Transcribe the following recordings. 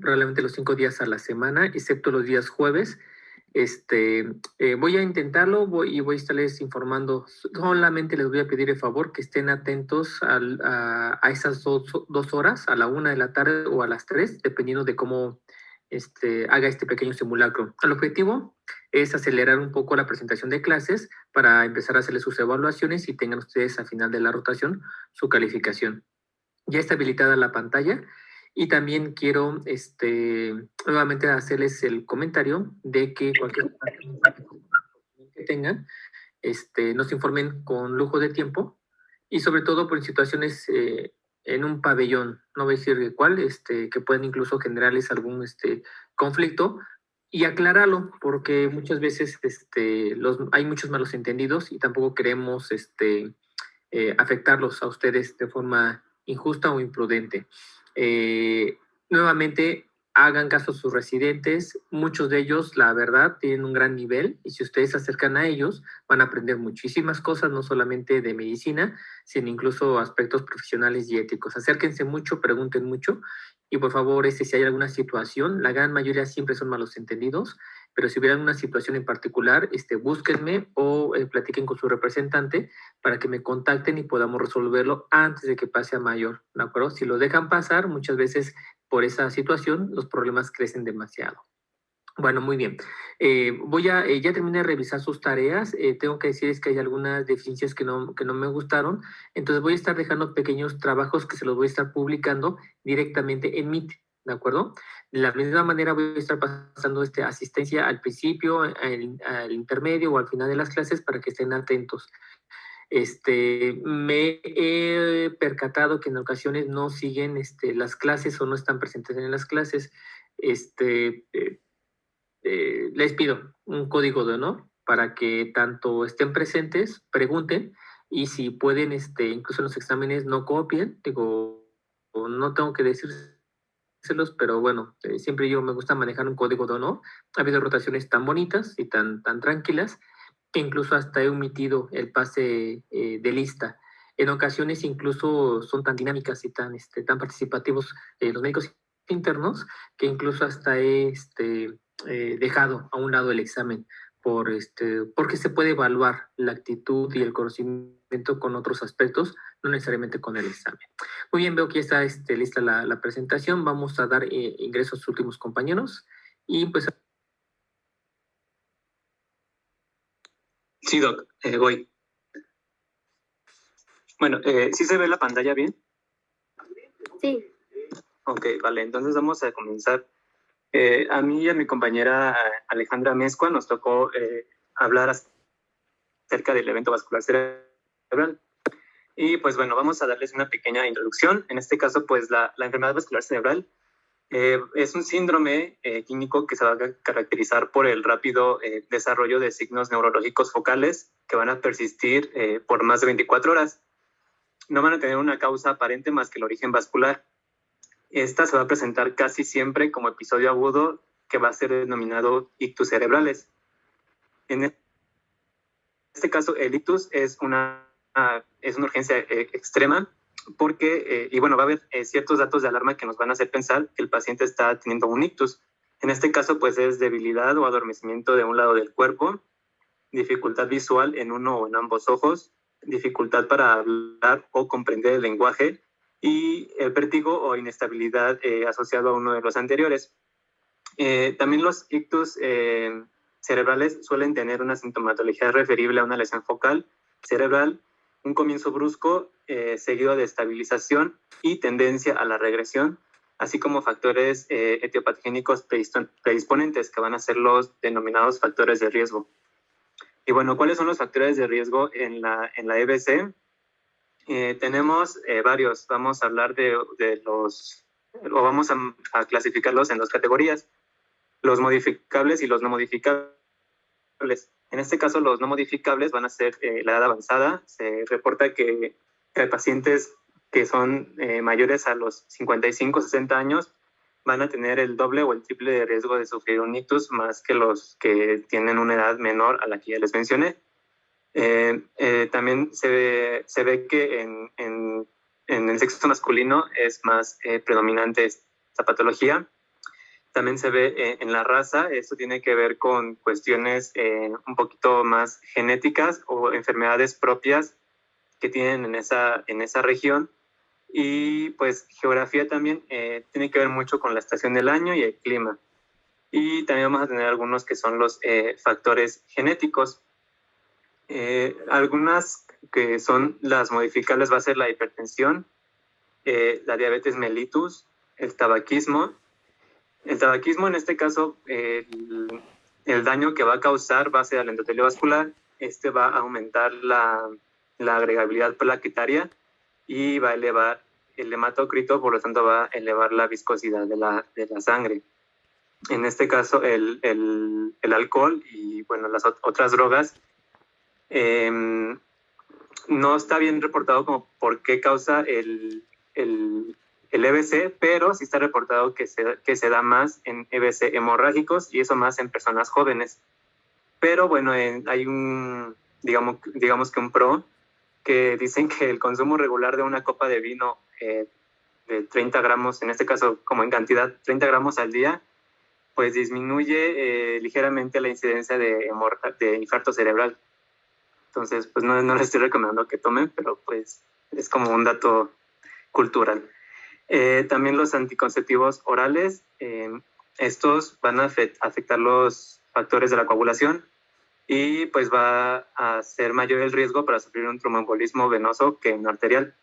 probablemente los 5 días a la semana, excepto los días jueves. Voy a intentarlo voy a estarles informando. Solamente les voy a pedir el favor que estén atentos a esas 2 horas, a la 1 de la tarde o a las 3, dependiendo de cómo haga este pequeño simulacro. El objetivo es acelerar un poco la presentación de clases para empezar a hacerles sus evaluaciones y tengan ustedes al final de la rotación su calificación. Ya está habilitada la pantalla y también quiero nuevamente hacerles el comentario de que cualquier que tengan, nos informen con lujo de tiempo y sobre todo por situaciones en un pabellón, no voy a decir cuál, que pueden incluso generarles algún conflicto y aclararlo, porque muchas veces hay muchos malos entendidos y tampoco queremos afectarlos a ustedes de forma injusta o imprudente. Nuevamente, hagan caso a sus residentes. Muchos de ellos, la verdad, tienen un gran nivel y si ustedes se acercan a ellos, van a aprender muchísimas cosas, no solamente de medicina, sino incluso aspectos profesionales y éticos. Acérquense mucho, pregunten mucho y por favor, si hay alguna situación, la gran mayoría siempre son malos entendidos, pero si hubiera alguna situación en particular, búsquenme o platiquen con su representante para que me contacten y podamos resolverlo antes de que pase a mayor, ¿de acuerdo? Si lo dejan pasar, muchas veces por esa situación los problemas crecen demasiado. Bueno, muy bien. Ya terminé de revisar sus tareas. Tengo que decirles que hay algunas deficiencias que no me gustaron. Entonces voy a estar dejando pequeños trabajos que se los voy a estar publicando directamente en Meet, ¿de acuerdo? De la misma manera voy a estar pasando asistencia al principio, al intermedio o al final de las clases para que estén atentos. Me he percatado que en ocasiones no siguen las clases o no están presentes en las clases. Les pido un código de honor para que tanto estén presentes, pregunten y si pueden, incluso en los exámenes no copien. Digo, no tengo que decírselos, pero bueno, siempre yo me gusta manejar un código de honor. Ha habido rotaciones tan bonitas y tan tranquilas que incluso hasta he omitido el pase de lista. En ocasiones incluso son tan dinámicas y tan participativos los médicos internos que incluso hasta he dejado a un lado el examen porque se puede evaluar la actitud y el conocimiento con otros aspectos, no necesariamente con el examen. Muy bien, veo que ya está lista la presentación. Vamos a dar ingreso a sus últimos compañeros y pues... Sí, Doc, voy. Bueno, ¿sí se ve la pantalla bien? Sí. Ok, vale, entonces vamos a comenzar. A mí y a mi compañera Alejandra Mezcua nos tocó hablar acerca del evento vascular cerebral. Y pues bueno, vamos a darles una pequeña introducción. En este caso, pues la enfermedad vascular cerebral es un síndrome clínico que se va a caracterizar por el rápido desarrollo de signos neurológicos focales que van a persistir por más de 24 horas. No van a tener una causa aparente más que el origen vascular. Esta se va a presentar casi siempre como episodio agudo que va a ser denominado ictus cerebrales. En este caso, el ictus es una urgencia extrema porque, y bueno, va a haber ciertos datos de alarma que nos van a hacer pensar que el paciente está teniendo un ictus. En este caso, pues es debilidad o adormecimiento de un lado del cuerpo, dificultad visual en uno o en ambos ojos, dificultad para hablar o comprender el lenguaje y el vértigo o inestabilidad asociado a uno de los anteriores. También los ictus cerebrales suelen tener una sintomatología referible a una lesión focal cerebral, un comienzo brusco seguido de estabilización y tendencia a la regresión, así como factores etiopatogénicos predisponentes que van a ser los denominados factores de riesgo. Y bueno, ¿cuáles son los factores de riesgo en la EBC? Tenemos varios. Vamos a hablar o vamos a clasificarlos en 2 categorías: los modificables y los no modificables. En este caso, los no modificables van a ser la edad avanzada. Se reporta que hay pacientes que son mayores a los 55, 60 años van a tener el doble o el triple de riesgo de sufrir un ictus más que los que tienen una edad menor a la que ya les mencioné. También se ve que en el sexo masculino es más predominante esta patología. también se ve en la raza. Esto tiene que ver con cuestiones un poquito más genéticas o enfermedades propias que tienen en esa región. Y pues geografía también tiene que ver mucho con la estación del año y el clima. Y también vamos a tener algunos que son los factores genéticos. Algunas que son las modificables va a ser la hipertensión, la diabetes mellitus, el tabaquismo. El tabaquismo, en este caso, el daño que va a causar va a ser al endotelio vascular. Este va a aumentar la agregabilidad plaquetaria y va a elevar el hematocrito, por lo tanto va a elevar la viscosidad de la sangre. En este caso, el alcohol y bueno, las otras drogas no está bien reportado como por qué causa el EBC, pero sí está reportado que se da más en EBC hemorrágicos y eso más en personas jóvenes. Pero bueno, hay digamos que un pro, que dicen que el consumo regular de una copa de vino de 30 gramos, en este caso como en cantidad, 30 gramos al día, pues disminuye ligeramente la incidencia de infarto cerebral. Entonces, pues no les estoy recomendando que tomen, pero pues es como un dato cultural. También los anticonceptivos orales, estos van a afectar los factores de la coagulación y pues va a ser mayor el riesgo para sufrir un tromboembolismo venoso que un arterial.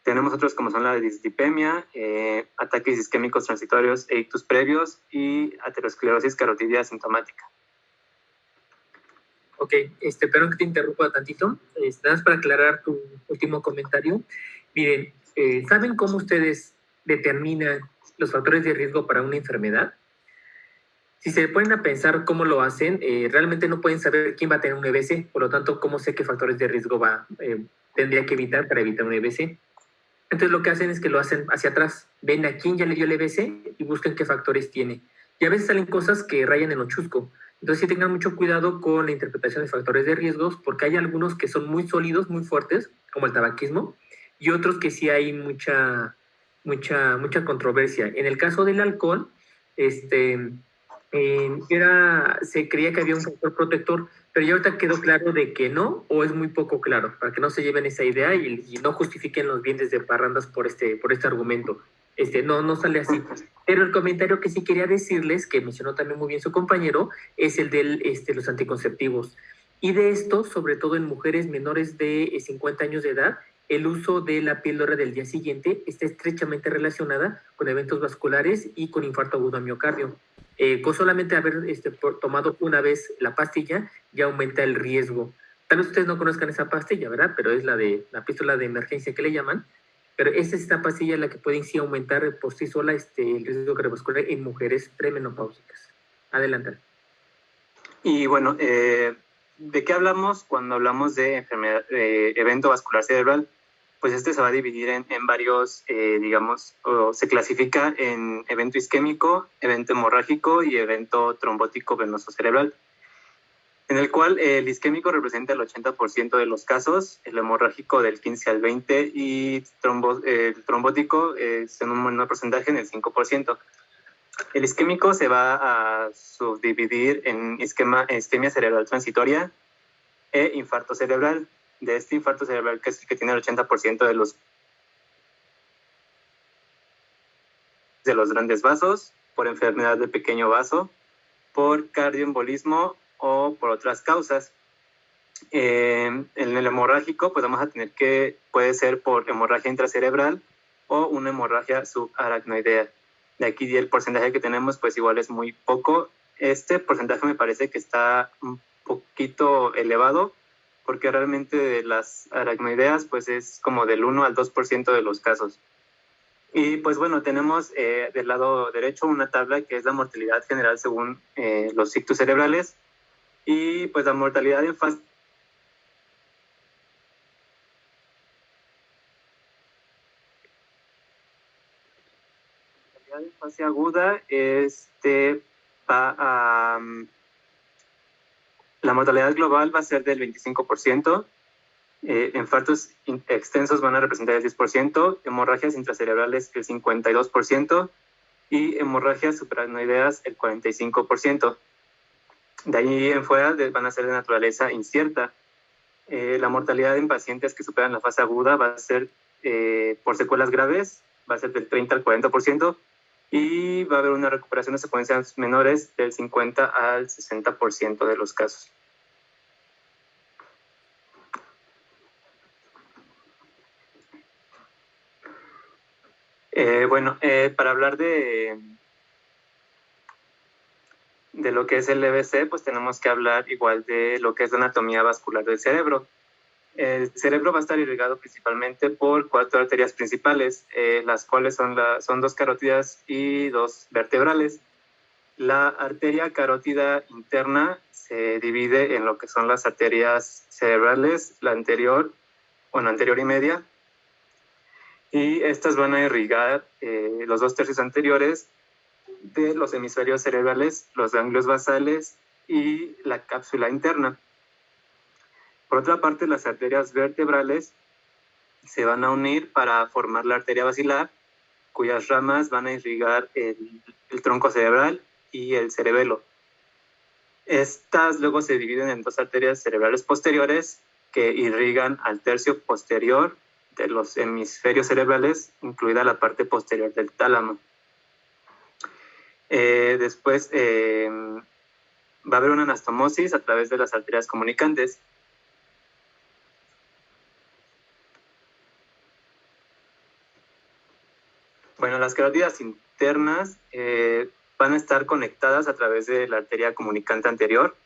Tenemos otros como son la dislipemia, ataques isquémicos transitorios e ictus previos y aterosclerosis carotidia asintomática. Ok, perdón que te interrumpa tantito. Nada más para aclarar tu último comentario. Miren, ¿saben cómo ustedes determinan los factores de riesgo para una enfermedad? Si se ponen a pensar cómo lo hacen, realmente no pueden saber quién va a tener un EBC, por lo tanto, ¿cómo sé qué factores de riesgo tendría que evitar para evitar un EBC? Entonces lo que hacen es que lo hacen hacia atrás, ven a quién ya le dio el EBC y buscan qué factores tiene. Y a veces salen cosas que rayan en lo chusco. Entonces sí tengan mucho cuidado con la interpretación de factores de riesgos, porque hay algunos que son muy sólidos, muy fuertes, como el tabaquismo, y otros que sí hay mucha controversia. En el caso del alcohol, se creía que había un factor protector, pero ya ahorita quedó claro de que no, o es muy poco claro, para que no se lleven esa idea y no justifiquen los bienes de parrandas por este argumento. No sale así. Pero el comentario que sí quería decirles, que mencionó también muy bien su compañero, es el de los anticonceptivos. Y de esto, sobre todo en mujeres menores de 50 años de edad, el uso de la píldora del día siguiente está estrechamente relacionada con eventos vasculares y con infarto agudo a miocardio. Con solamente haber tomado una vez la pastilla, ya aumenta el riesgo. Tal vez ustedes no conozcan esa pastilla, ¿verdad? Pero es la píldora de emergencia que le llaman. Pero esta es esta pastilla la que puede sí aumentar por sí sola el riesgo cardiovascular en mujeres premenopáusicas. Adelante. Y bueno, ¿de qué hablamos cuando hablamos de enfermedad, evento vascular cerebral? Pues este se va a dividir en varios, o se clasifica en evento isquémico, evento hemorrágico y evento trombótico venoso cerebral, en el cual el isquémico representa el 80% de los casos, el hemorrágico del 15 al 20% y el trombótico es en un menor porcentaje, en el 5%. El isquémico se va a subdividir en isquemia cerebral transitoria e infarto cerebral. De este infarto cerebral, que es el que tiene el 80% de los grandes vasos, por enfermedad de pequeño vaso, por cardioembolismo o por otras causas. En el hemorrágico, pues vamos a tener que puede ser por hemorragia intracerebral o una hemorragia subaracnoidea. De aquí el porcentaje que tenemos, pues igual es muy poco. Este porcentaje me parece que está un poquito elevado, porque realmente de las aracnoideas, pues es como del 1 al 2% de los casos. Y pues bueno, tenemos del lado derecho una tabla que es la mortalidad general según los ictus cerebrales, y pues la mortalidad en fase aguda, la mortalidad global va a ser del 25%, infartos extensos van a representar el 10%, hemorragias intracerebrales el 52%, y hemorragias supraranoideas el 45%. De ahí en fuera van a ser de naturaleza incierta. La mortalidad en pacientes que superan la fase aguda va a ser por secuelas graves, va a ser del 30 al 40%, y va a haber una recuperación de secuencias menores del 50 al 60% de los casos. Para hablar de lo que es el EBC, pues tenemos que hablar igual de lo que es la anatomía vascular del cerebro. El cerebro va a estar irrigado principalmente por 4 arterias principales, las cuales son 2 carótidas y 2 vertebrales. La arteria carótida interna se divide en lo que son las arterias cerebrales, la anterior y media, y estas van a irrigar los 2 tercios anteriores de los hemisferios cerebrales, los ganglios basales y la cápsula interna. Por otra parte, las arterias vertebrales se van a unir para formar la arteria basilar, cuyas ramas van a irrigar el tronco cerebral y el cerebelo. Estas luego se dividen en 2 arterias cerebrales posteriores que irrigan al tercio posterior de los hemisferios cerebrales, incluida la parte posterior del tálamo. Después va a haber una anastomosis a través de las arterias comunicantes. Bueno, las carótidas internas van a estar conectadas a través de la arteria comunicante anterior,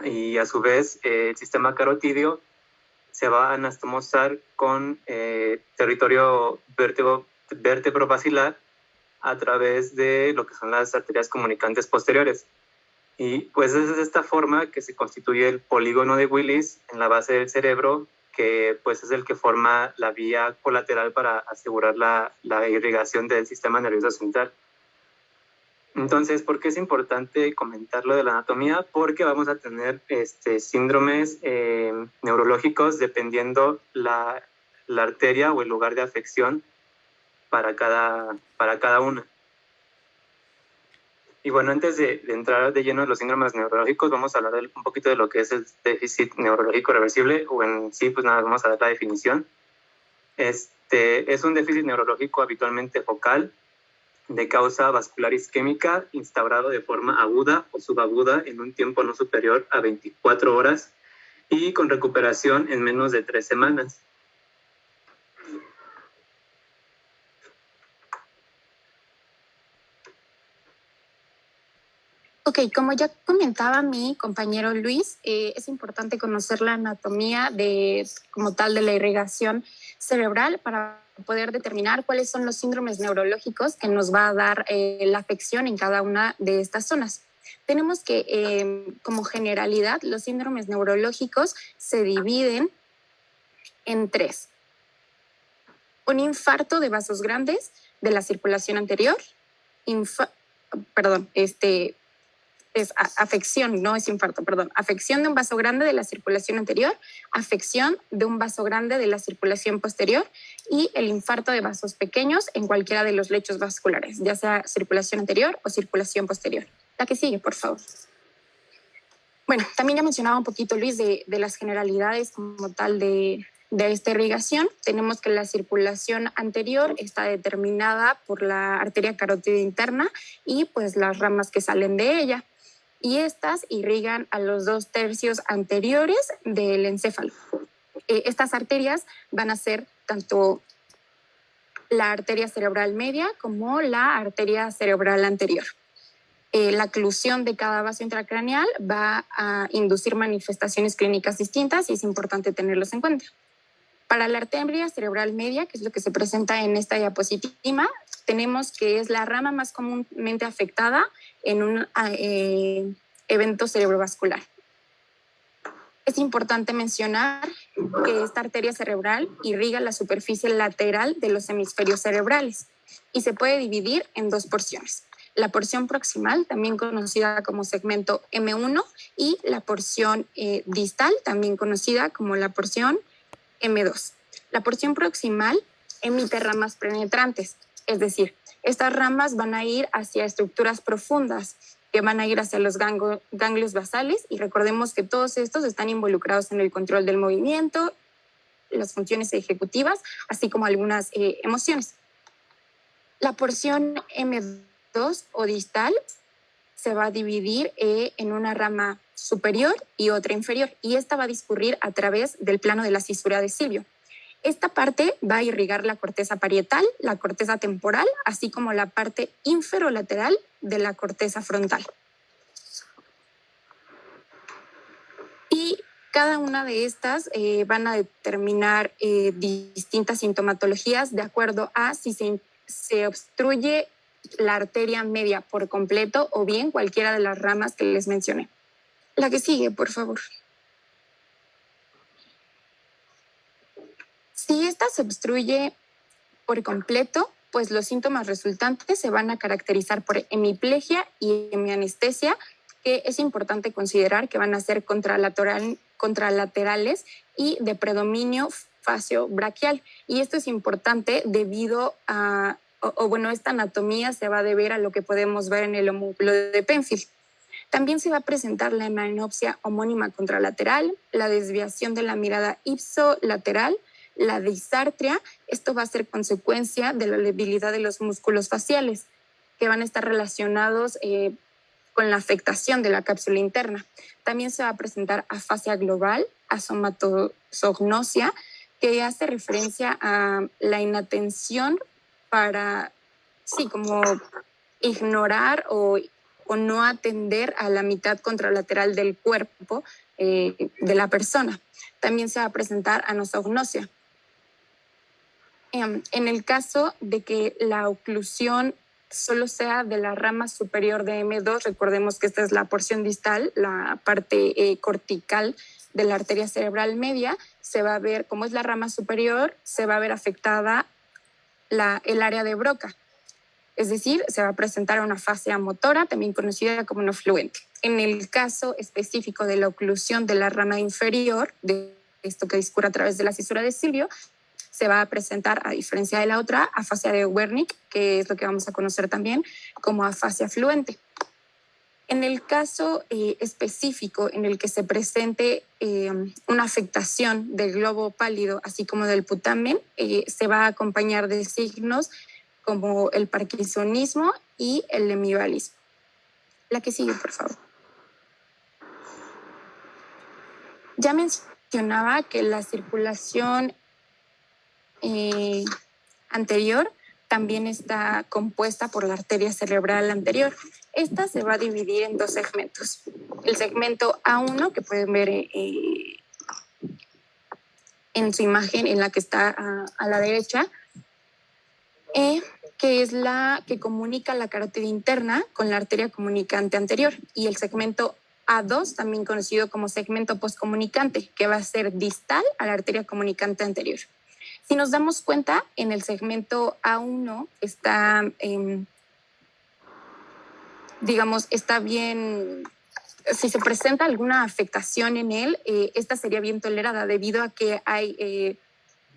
y a su vez el sistema carotídeo se va a anastomosar con territorio vértebro-basilar a través de lo que son las arterias comunicantes posteriores. Y pues es de esta forma que se constituye el polígono de Willis en la base del cerebro, que pues es el que forma la vía colateral para asegurar la irrigación del sistema nervioso central. Entonces, ¿por qué es importante comentar lo de la anatomía? Porque vamos a tener síndromes neurológicos dependiendo la arteria o el lugar de afección para cada una. Y bueno, antes de entrar de lleno en los síndromes neurológicos, vamos a hablar un poquito de lo que es el déficit neurológico reversible, o en sí, pues nada, vamos a dar la definición. Es un déficit neurológico habitualmente focal, de causa vascular isquémica, instaurado de forma aguda o subaguda en un tiempo no superior a 24 horas y con recuperación en menos de 3 semanas. Ok, como ya comentaba mi compañero Luis, es importante conocer la anatomía como tal de la irrigación cerebral para poder determinar cuáles son los síndromes neurológicos que nos va a dar la afección en cada una de estas zonas. Tenemos que, como generalidad, los síndromes neurológicos se dividen en 3. Un infarto de vasos grandes de la circulación anterior, es afección, no es infarto, perdón. Afección de un vaso grande de la circulación anterior, afección de un vaso grande de la circulación posterior y el infarto de vasos pequeños en cualquiera de los lechos vasculares, ya sea circulación anterior o circulación posterior. La que sigue, por favor. Bueno, también ya mencionaba un poquito, Luis, de las generalidades como tal de esta irrigación. Tenemos que la circulación anterior está determinada por la arteria carótida interna y pues las ramas que salen de ella. Y estas irrigan a los 2 tercios anteriores del encéfalo. Estas arterias van a ser tanto la arteria cerebral media como la arteria cerebral anterior. La oclusión de cada vaso intracraneal va a inducir manifestaciones clínicas distintas y es importante tenerlos en cuenta. Para la arteria cerebral media, que es lo que se presenta en esta diapositiva, tenemos que es la rama más comúnmente afectada en un evento cerebrovascular. Es importante mencionar que esta arteria cerebral irriga la superficie lateral de los hemisferios cerebrales y se puede dividir en 2 porciones. La porción proximal, también conocida como segmento M1, y la porción distal, también conocida como la porción M2. La porción proximal emite ramas penetrantes, es decir, Estas ramas van a ir hacia estructuras profundas, que van a ir hacia los ganglios basales, y recordemos que todos estos están involucrados en el control del movimiento, las funciones ejecutivas, así como algunas emociones. La porción M2 o distal se va a dividir en una rama superior y otra inferior, y esta va a discurrir a través del plano de la cisura de Silvio. Esta parte va a irrigar la corteza parietal, la corteza temporal, así como la parte inferolateral de la corteza frontal. Y cada una de estas van a determinar distintas sintomatologías de acuerdo a si se obstruye la arteria media por completo o bien cualquiera de las ramas que les mencioné. La que sigue, por favor. Si esta se obstruye por completo, pues los síntomas resultantes se van a caracterizar por hemiplegia y hemianestesia, que es importante considerar que van a ser contralaterales y de predominio facio-braquial. Y esto es importante debido a, esta anatomía se va a deber a lo que podemos ver en el homúnculo de Penfield. También se va a presentar la hemanopsia homónima contralateral, la desviación de la mirada ipsolateral, la disartria. Esto va a ser consecuencia de la debilidad de los músculos faciales, que van a estar relacionados con la afectación de la cápsula interna. También se va a presentar afasia global, asomatosognosia, que hace referencia a la inatención para, como ignorar o no atender a la mitad contralateral del cuerpo de la persona. También se va a presentar anosognosia. En el caso de que la oclusión solo sea de la rama superior de M2, recordemos que esta es la porción distal, la parte cortical de la arteria cerebral media, se va a ver, como es la rama superior, se va a ver afectada el área de Broca. Es decir, se va a presentar una afasia motora, también conocida como no fluente. En el caso específico de la oclusión de la rama inferior, de esto que discurre a través de la cisura de Silvio, se va a presentar, a diferencia de la otra, afasia de Wernicke, que es lo que vamos a conocer también como afasia fluente. En el caso específico en el que se presente una afectación del globo pálido, así como del putamen, se va a acompañar de signos como el parkinsonismo y el hemivalismo. La que sigue, por favor. Ya mencionaba que la circulación anterior también está compuesta por la arteria cerebral anterior. Esta se va a dividir en dos segmentos. El segmento A1, que pueden ver en su imagen, en la que está a la derecha, que es la que comunica la carótida interna con la arteria comunicante anterior. Y el segmento A2, también conocido como segmento postcomunicante, que va a ser distal a la arteria comunicante anterior. Si nos damos cuenta, en el segmento A1 está, está bien, si se presenta alguna afectación en él, esta sería bien tolerada debido a que hay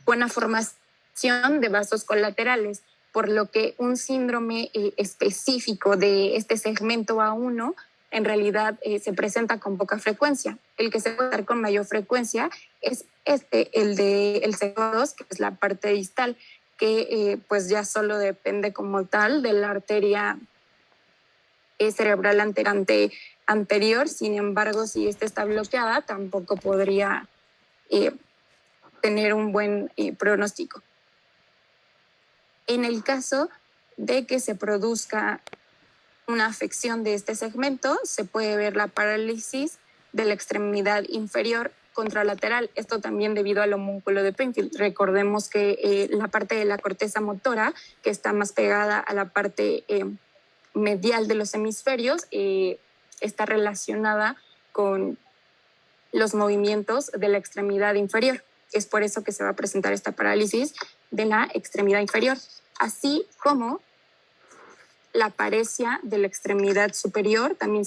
buena formación de vasos colaterales, por lo que un síndrome específico de este segmento A1 en realidad se presenta con poca frecuencia. El que se puede dar con mayor frecuencia es el del segmento 2, que es la parte distal, que pues ya solo depende como tal de la arteria cerebral anterior. Sin embargo, si esta está bloqueada, tampoco podría tener un buen pronóstico. En el caso de que se produzca una afección de este segmento, se puede ver la parálisis de la extremidad inferior contralateral. Esto también debido al homúnculo de Penfield. Recordemos que la parte de la corteza motora, que está más pegada a la parte medial de los hemisferios, está relacionada con los movimientos de la extremidad inferior. Es por eso que se va a presentar esta parálisis de la extremidad inferior, así como la paresia de la extremidad superior, también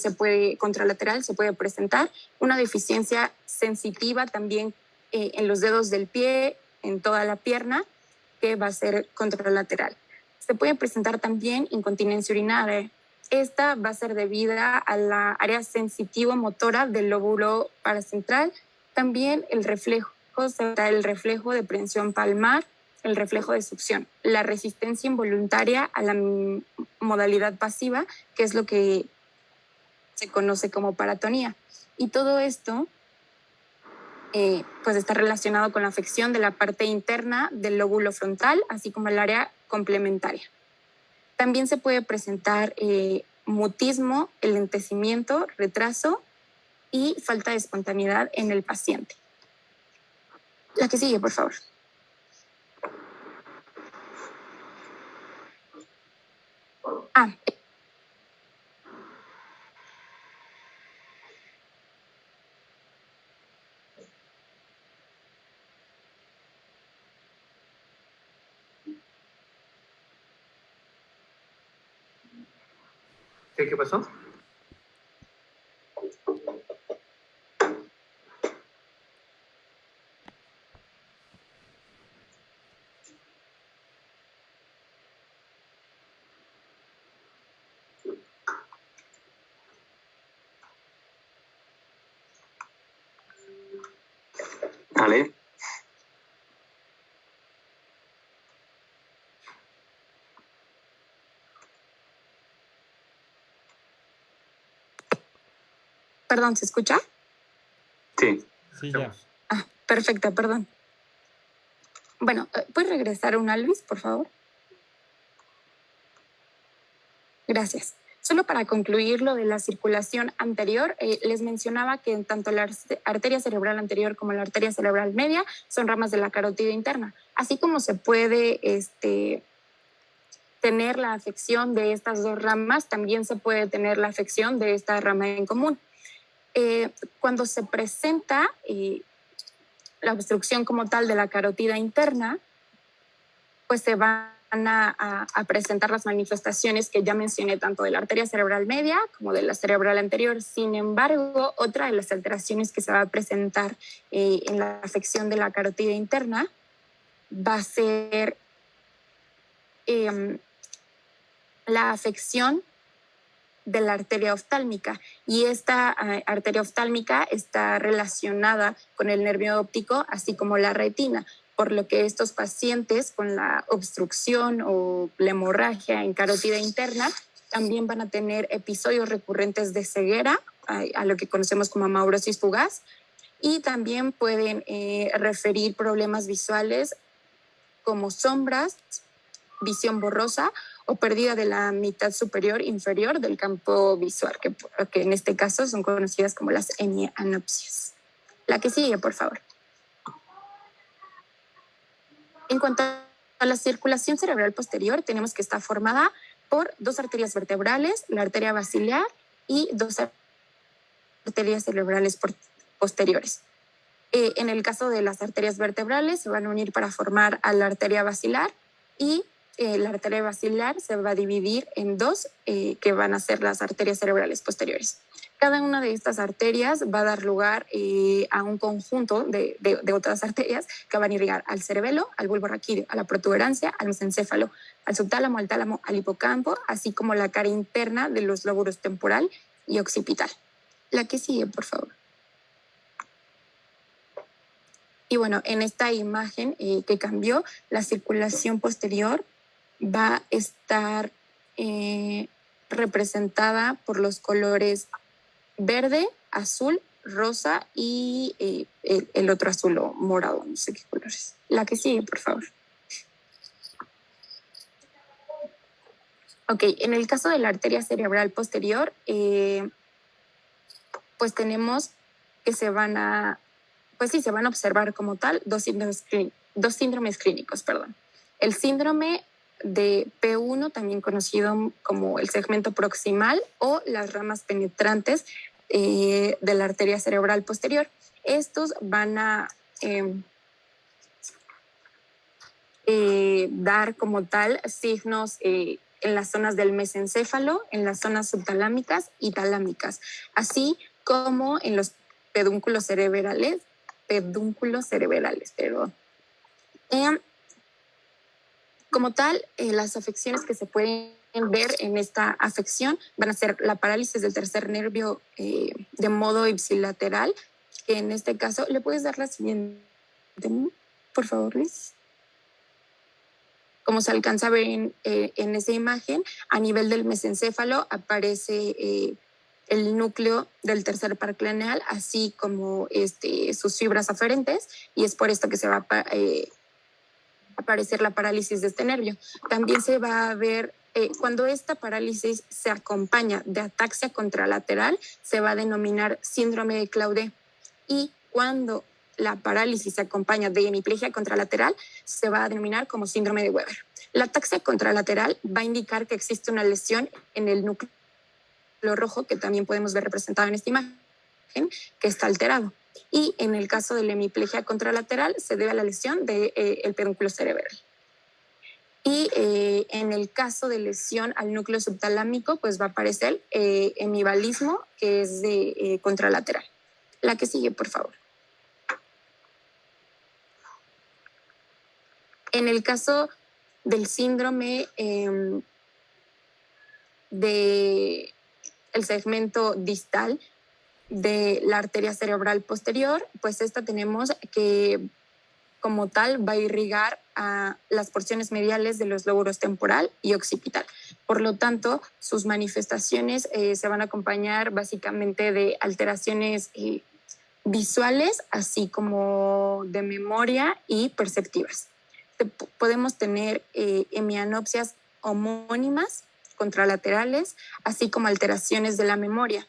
contralateral, se puede presentar una deficiencia sensitiva también en los dedos del pie, en toda la pierna, que va a ser contralateral. Se puede presentar también incontinencia urinaria. Esta va a ser debida a la área sensitivo-motora del lóbulo paracentral. También el reflejo será el reflejo de prensión palmar, el reflejo de succión, la resistencia involuntaria a la modalidad pasiva, que es lo que se conoce como paratonía. Y todo esto pues está relacionado con la afección de la parte interna del lóbulo frontal, así como el área complementaria. También se puede presentar mutismo, enlentecimiento, retraso y falta de espontaneidad en el paciente. La que sigue, por favor. Ah, ¿Qué pasó? Ale. perdón, ¿se escucha? Sí. Sí, ya. Ah, perfecto, perdón. Bueno, ¿puedes regresar una, Luis, por favor? Gracias. Solo para concluir lo de la circulación anterior, les mencionaba que tanto la arteria cerebral anterior como la arteria cerebral media son ramas de la carótida interna. Así como se puede tener la afección de estas dos ramas, también se puede tener la afección de esta rama en común. Cuando se presenta la obstrucción como tal de la carótida interna, pues se van a presentar las manifestaciones que ya mencioné, tanto de la arteria cerebral media como de la cerebral anterior. Sin embargo, otra de las alteraciones que se va a presentar en la afección de la carótida interna va a ser la afección de la arteria oftálmica, y esta arteria oftálmica está relacionada con el nervio óptico, así como la retina, por lo que estos pacientes con la obstrucción o la hemorragia en carótida interna también van a tener episodios recurrentes de ceguera, a lo que conocemos como amaurosis fugaz, y también pueden referir problemas visuales como sombras, visión borrosa o pérdida de la mitad superior inferior del campo visual, que en este caso son conocidas como las hemianopsias. La que sigue, por favor. En cuanto a la circulación cerebral posterior, tenemos que está formada por dos arterias vertebrales, la arteria basilar y dos arterias cerebrales posteriores. En el caso de las arterias vertebrales, se van a unir para formar a la arteria basilar, y la arteria basilar se va a dividir en dos, que van a ser las arterias cerebrales posteriores. Cada una de estas arterias va a dar lugar a un conjunto de otras arterias que van a irrigar al cerebelo, al bulbo raquídeo, a la protuberancia, al mesencéfalo, al subtálamo, al tálamo, al hipocampo, así como la cara interna de los lóbulos temporal y occipital. La que sigue, por favor. Y bueno, en esta imagen que cambió, la circulación posterior va a estar representada por los colores verde, azul, rosa y el otro azul o morado, no sé qué colores. La que sigue, por favor. Ok, en el caso de la arteria cerebral posterior, pues tenemos que se van a observar como tal dos síndromes clínicos. El síndrome de P1, también conocido como el segmento proximal o las ramas penetrantes de la arteria cerebral posterior. Estos van a dar como tal signos en las zonas del mesencéfalo, en las zonas subtalámicas y talámicas, así como en los pedúnculos cerebrales, Como tal, las afecciones que se pueden ver en esta afección van a ser la parálisis del tercer nervio de modo ipsilateral, que en este caso, ¿le puedes dar la siguiente, por favor, Luis? Como se alcanza a ver en esa imagen, a nivel del mesencéfalo aparece el núcleo del tercer par craneal, así como sus fibras aferentes, y es por esto que se va a aparecer la parálisis de este nervio. También se va a ver, cuando esta parálisis se acompaña de ataxia contralateral, se va a denominar síndrome de Claude. Y cuando la parálisis se acompaña de hemiplegia contralateral, se va a denominar como síndrome de Weber. La ataxia contralateral va a indicar que existe una lesión en el núcleo rojo, que también podemos ver representado en esta imagen, que está alterado. Y en el caso de la hemiplegia contralateral se debe a la lesión del pedúnculo cerebral. Y en el caso de lesión al núcleo subtalámico, pues va a aparecer hemivalismo, que es de contralateral. La que sigue, por favor. En el caso del síndrome de el segmento distal de la arteria cerebral posterior, pues esta tenemos que como tal va a irrigar a las porciones mediales de los lóbulos temporal y occipital. Por lo tanto, sus manifestaciones se van a acompañar básicamente de alteraciones visuales, así como de memoria y perceptivas. Podemos tener hemianopsias homónimas, contralaterales, así como alteraciones de la memoria.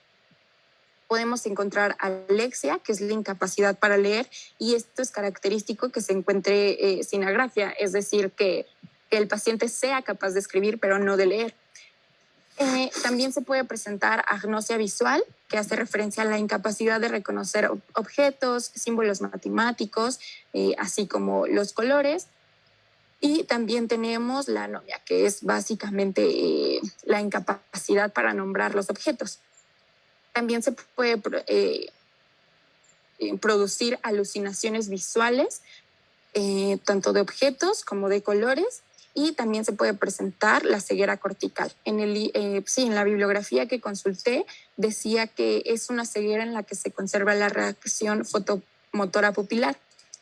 Podemos encontrar alexia, que es la incapacidad para leer, y esto es característico que se encuentre sin agrafia, es decir, que el paciente sea capaz de escribir, pero no de leer. También se puede presentar agnosia visual, que hace referencia a la incapacidad de reconocer objetos, símbolos matemáticos, así como los colores. Y también tenemos la anomia, que es básicamente la incapacidad para nombrar los objetos. También se puede producir alucinaciones visuales, tanto de objetos como de colores, y también se puede presentar la ceguera cortical. En la bibliografía que consulté decía que es una ceguera en la que se conserva la reacción fotomotora pupilar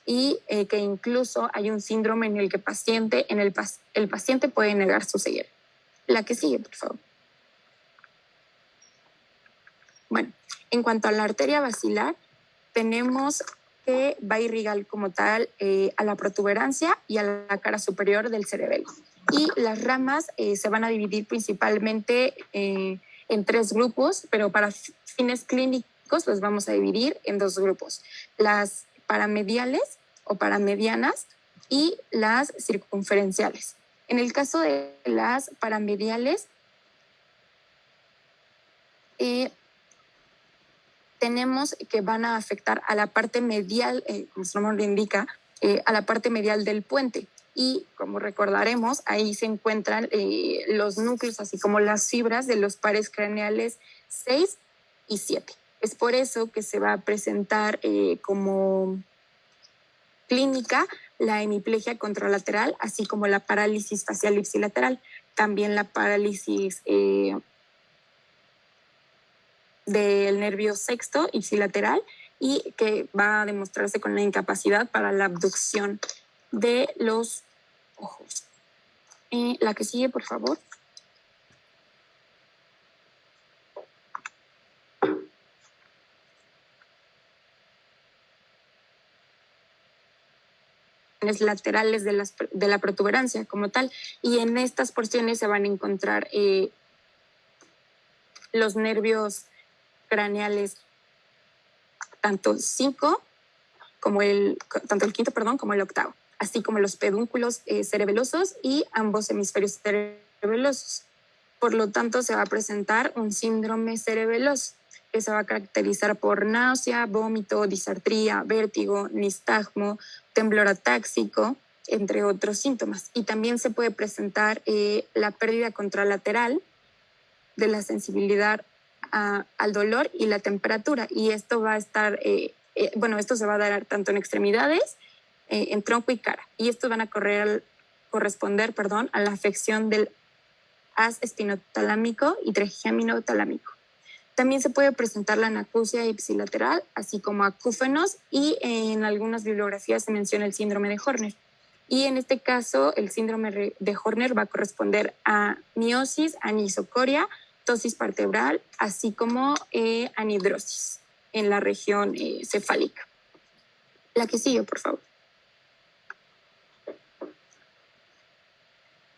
y que incluso hay un síndrome en el que el paciente puede negar su ceguera. La que sigue, por favor. Bueno, en cuanto a la arteria basilar, tenemos que va a irrigar como tal a la protuberancia y a la cara superior del cerebelo. Y las ramas se van a dividir principalmente en 3 grupos, pero para fines clínicos los vamos a dividir en 2 grupos. Las paramediales o paramedianas y las circunferenciales. En el caso de las paramediales, tenemos que van a afectar a la parte medial, como su nombre lo indica, a la parte medial del puente. Y como recordaremos, ahí se encuentran los núcleos, así como las fibras de los pares craneales 6 y 7. Es por eso que se va a presentar como clínica la hemiplegia contralateral, así como la parálisis facial ipsilateral. También la parálisis del nervio sexto ipsilateral, y que va a demostrarse con la incapacidad para la abducción de los ojos. La que sigue, por favor. Laterales de la protuberancia como tal, y en estas porciones se van a encontrar los nervios craneales tanto el quinto, como el octavo, así como los pedúnculos cerebelosos y ambos hemisferios cerebelosos. Por lo tanto, se va a presentar un síndrome cerebeloso que se va a caracterizar por náusea, vómito, disartría, vértigo, nistagmo, temblor atáxico, entre otros síntomas. Y también se puede presentar la pérdida contralateral de la sensibilidad al dolor y la temperatura. Y esto va a estar, esto se va a dar tanto en extremidades, en tronco y cara. Y estos van a correr corresponder a la afección del haz espinotalámico y trigémino talámico. También se puede presentar la anacusia ipsilateral, así como acúfenos, y en algunas bibliografías se menciona el síndrome de Horner. Y en este caso, el síndrome de Horner va a corresponder a miosis, anisocoria, ptosis vertebral, así como anhidrosis en la región cefálica. La que sigue, por favor.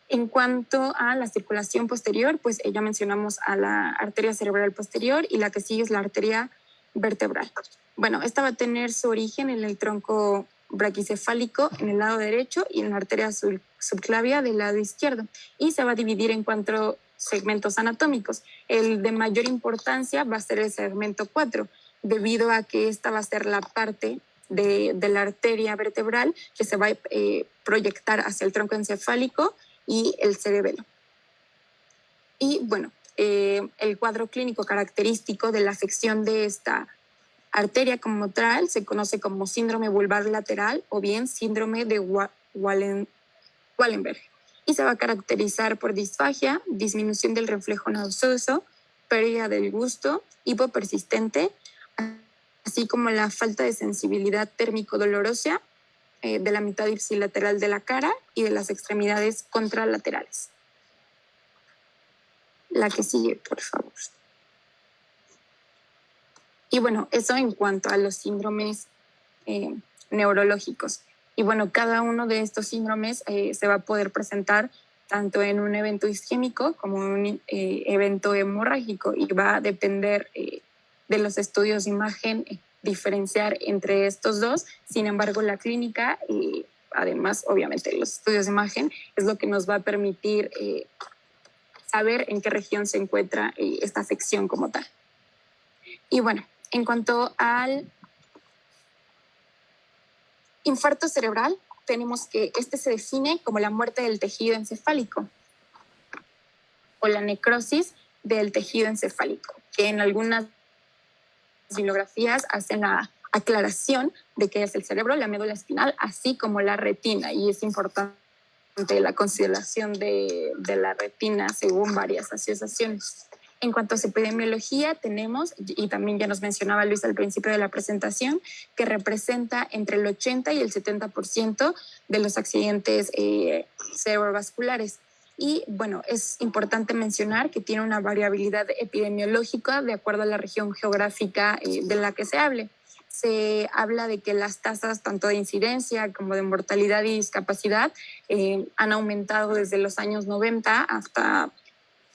En cuanto a la circulación posterior, pues ya mencionamos a la arteria cerebral posterior y la que sigue es la arteria vertebral. Bueno, esta va a tener su origen en el tronco braquicefálico en el lado derecho y en la arteria subclavia del lado izquierdo, y se va a dividir en 4 segmentos anatómicos. El de mayor importancia va a ser el segmento 4, debido a que esta va a ser la parte de la arteria vertebral que se va a proyectar hacia el tronco encefálico y el cerebelo. Y bueno, el cuadro clínico característico de la afección de esta arteria como tal se conoce como síndrome vulvar lateral o bien síndrome de Wallenberg, y se va a caracterizar por disfagia, disminución del reflejo nauseoso, pérdida del gusto, hipo persistente, así como la falta de sensibilidad térmico-dolorosa de la mitad ipsilateral de la cara y de las extremidades contralaterales. La que sigue, por favor. Y bueno, eso en cuanto a los síndromes neurológicos. Y bueno, cada uno de estos síndromes se va a poder presentar tanto en un evento isquémico como un evento hemorrágico, y va a depender de los estudios de imagen diferenciar entre estos dos. Sin embargo, la clínica y además, obviamente, los estudios de imagen es lo que nos va a permitir saber en qué región se encuentra esta afección como tal. Y bueno, en cuanto al infarto cerebral, tenemos que este se define como la muerte del tejido encefálico o la necrosis del tejido encefálico, que en algunas bibliografías hacen la aclaración de que es el cerebro, la médula espinal, así como la retina, y es importante la consideración de la retina según varias asociaciones. En cuanto a su epidemiología, tenemos, y también ya nos mencionaba Luis al principio de la presentación, que representa entre el 80 y el 70% de los accidentes cerebrovasculares. Y bueno, es importante mencionar que tiene una variabilidad epidemiológica de acuerdo a la región geográfica de la que se hable. Se habla de que las tasas tanto de incidencia como de mortalidad y discapacidad han aumentado desde los años 90 hasta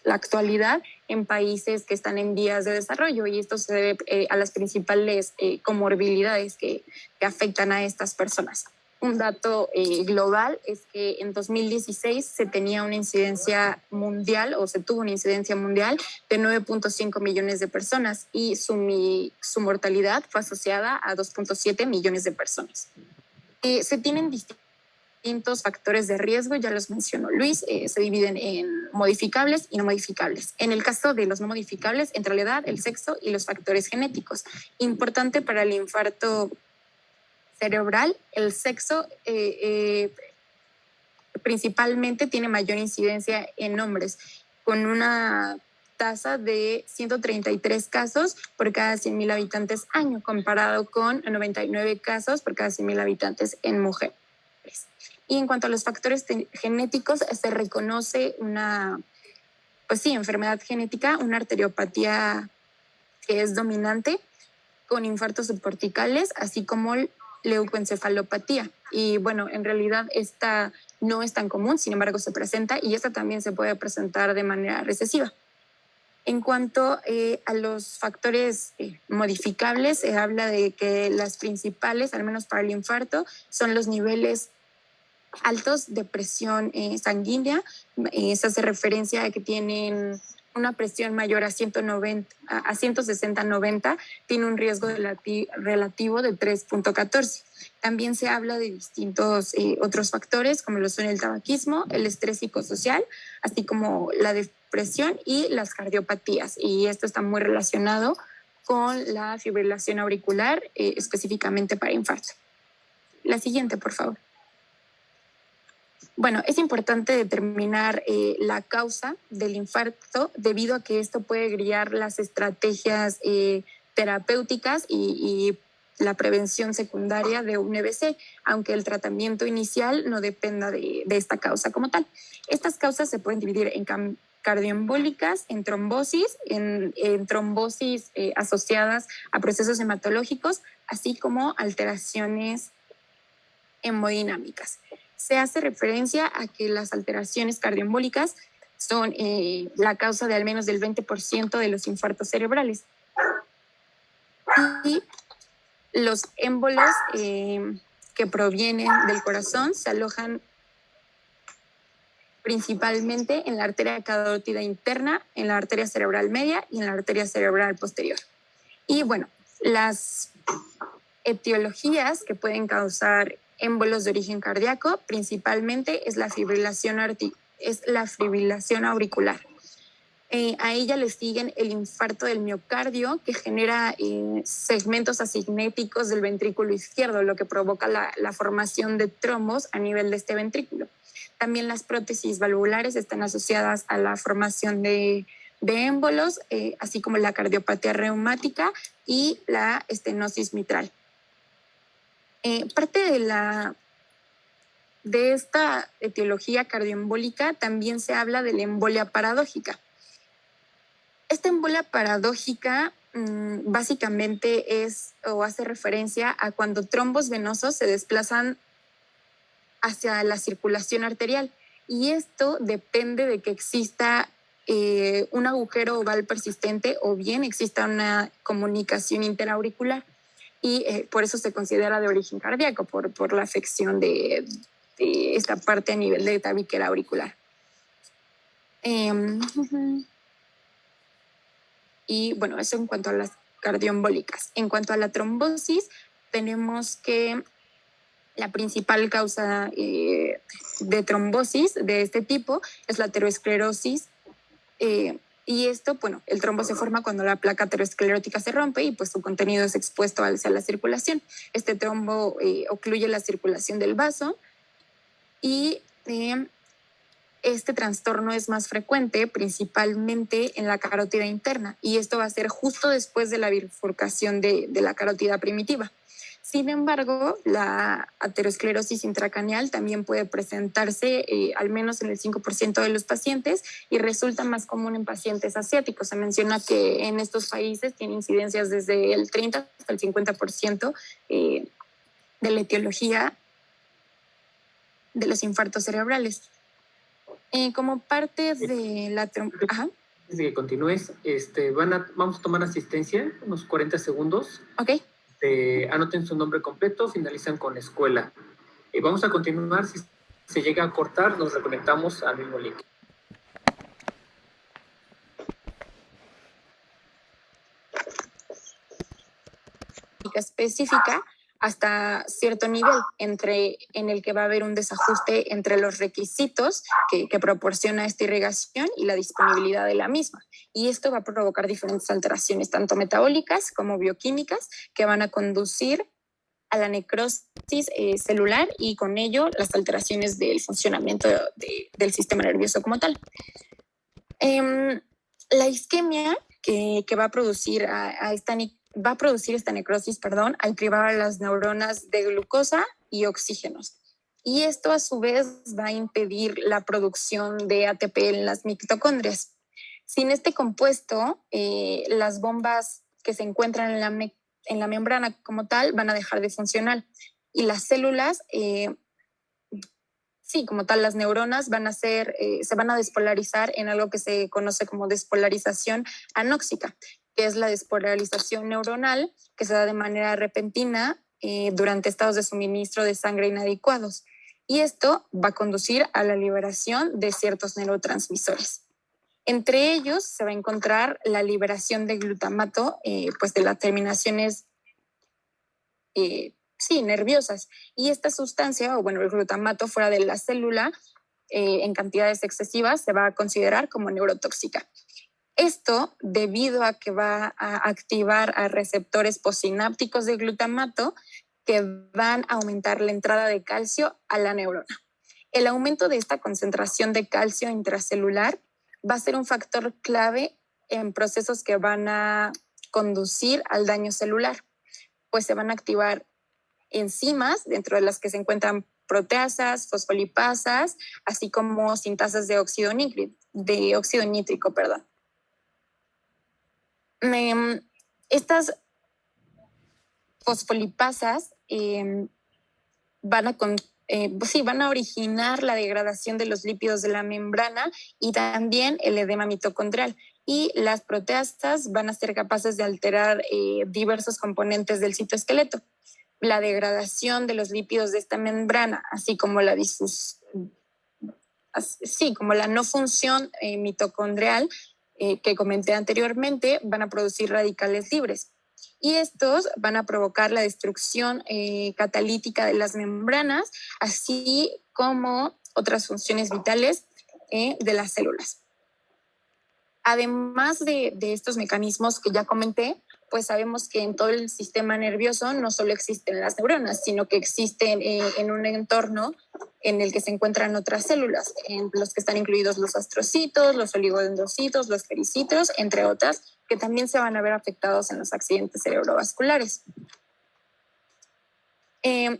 la actualidad en países que están en vías de desarrollo, y esto se debe a las principales comorbilidades que afectan a estas personas. Un dato global es que en 2016 se tenía una incidencia mundial, o se tuvo una incidencia mundial de 9.5 millones de personas, y su mortalidad fue asociada a 2.7 millones de personas. Se tienen distintos factores de riesgo, ya los mencionó Luis, se dividen en modificables y no modificables. En el caso de los no modificables, entre la edad, el sexo y los factores genéticos. Importante para el infarto cerebral, el sexo principalmente tiene mayor incidencia en hombres, con una tasa de 133 casos por cada 100.000 habitantes año, comparado con 99 casos por cada 100.000 habitantes en mujeres. Y en cuanto a los factores genéticos, se reconoce una, enfermedad genética, una arteriopatía que es dominante, con infartos subcorticales, así como leucoencefalopatía. Y bueno, en realidad esta no es tan común, sin embargo se presenta, y esta también se puede presentar de manera recesiva. En cuanto a los factores modificables, se habla de que las principales, al menos para el infarto, son los niveles altos de presión sanguínea. Se hace referencia a que tienen una presión mayor a 160-90, tiene un riesgo relativo de 3.14. También se habla de distintos otros factores, como lo son el tabaquismo, el estrés psicosocial, así como la depresión y las cardiopatías. Y esto está muy relacionado con la fibrilación auricular, específicamente para infarto. La siguiente, por favor. Bueno, es importante determinar la causa del infarto debido a que esto puede guiar las estrategias terapéuticas y la prevención secundaria de un EBC, aunque el tratamiento inicial no dependa de esta causa como tal. Estas causas se pueden dividir en cardioembólicas, en trombosis, en trombosis asociadas a procesos hematológicos, así como alteraciones hemodinámicas. Se hace referencia a que las alteraciones cardioembólicas son la causa de al menos del 20% de los infartos cerebrales. Y los émbolos que provienen del corazón se alojan principalmente en la arteria carótida interna, en la arteria cerebral media y en la arteria cerebral posterior. Y bueno, las etiologías que pueden causar émbolos de origen cardíaco principalmente es la fibrilación auricular. A ella le siguen el infarto del miocardio, que genera segmentos asignéticos del ventrículo izquierdo, lo que provoca la formación de trombos a nivel de este ventrículo. También las prótesis valvulares están asociadas a la formación de émbolos, así como la cardiopatía reumática y la estenosis mitral. Parte de esta etiología cardioembólica también se habla de la embolia paradójica. Esta embolia paradójica básicamente hace referencia a cuando trombos venosos se desplazan hacia la circulación arterial, y esto depende de que exista un agujero oval persistente o bien exista una comunicación interauricular, y por eso se considera de origen cardíaco, por la afección de esta parte a nivel de tabiquera auricular. Y bueno, eso en cuanto a las cardioembólicas. En cuanto a la trombosis, tenemos que la principal causa de trombosis de este tipo es la aterosclerosis. Y esto, bueno, el trombo se forma cuando la placa aterosclerótica se rompe y pues su contenido es expuesto hacia la circulación. Este trombo ocluye la circulación del vaso y este trastorno es más frecuente principalmente en la carótida interna, y esto va a ser justo después de la bifurcación de la carótida primitiva. Sin embargo, la aterosclerosis intracraneal también puede presentarse al menos en el 5% de los pacientes y resulta más común en pacientes asiáticos. Se menciona que en estos países tiene incidencias desde el 30 hasta el 50% de la etiología de los infartos cerebrales. Como parte de la... Ajá. Antes de que continúes, vamos a tomar asistencia, unos 40 segundos. Ok. Anoten su nombre completo, finalizan con escuela. Vamos a continuar. Si se llega a cortar, nos reconectamos al mismo link. Específica hasta cierto nivel, en el que va a haber un desajuste entre los requisitos que proporciona esta irrigación y la disponibilidad de la misma. Y esto va a provocar diferentes alteraciones, tanto metabólicas como bioquímicas, que van a conducir a la necrosis celular y con ello las alteraciones del funcionamiento del sistema nervioso como tal. La isquemia que va a producir esta necrosis, al privar a las neuronas de glucosa y oxígenos. Y esto a su vez va a impedir la producción de ATP en las mitocondrias. Sin este compuesto, las bombas que se encuentran en la membrana como tal van a dejar de funcionar, y las células, como tal, las neuronas se van a despolarizar en algo que se conoce como despolarización anóxica, que es la despolarización neuronal que se da de manera repentina durante estados de suministro de sangre inadecuados. Y esto va a conducir a la liberación de ciertos neurotransmisores. Entre ellos se va a encontrar la liberación de glutamato, de las terminaciones nerviosas. Y esta sustancia, el glutamato fuera de la célula en cantidades excesivas, se va a considerar como neurotóxica. Esto debido a que va a activar a receptores postsinápticos de glutamato que van a aumentar la entrada de calcio a la neurona. El aumento de esta concentración de calcio intracelular va a ser un factor clave en procesos que van a conducir al daño celular, pues se van a activar enzimas, dentro de las que se encuentran proteasas, fosfolipasas, así como sintasas de óxido nítrico. Estas fosfolipasas van a originar la degradación de los lípidos de la membrana y también el edema mitocondrial. Y las proteasas van a ser capaces de alterar diversos componentes del citoesqueleto. La degradación de los lípidos de esta membrana, así como la no función mitocondrial que comenté anteriormente, van a producir radicales libres. Y estos van a provocar la destrucción catalítica de las membranas, así como otras funciones vitales de las células. Además de estos mecanismos que ya comenté, pues sabemos que en todo el sistema nervioso no solo existen las neuronas, sino que existen en un entorno en el que se encuentran otras células, en los que están incluidos los astrocitos, los oligodendrocitos, los pericitos, entre otras, que también se van a ver afectados en los accidentes cerebrovasculares.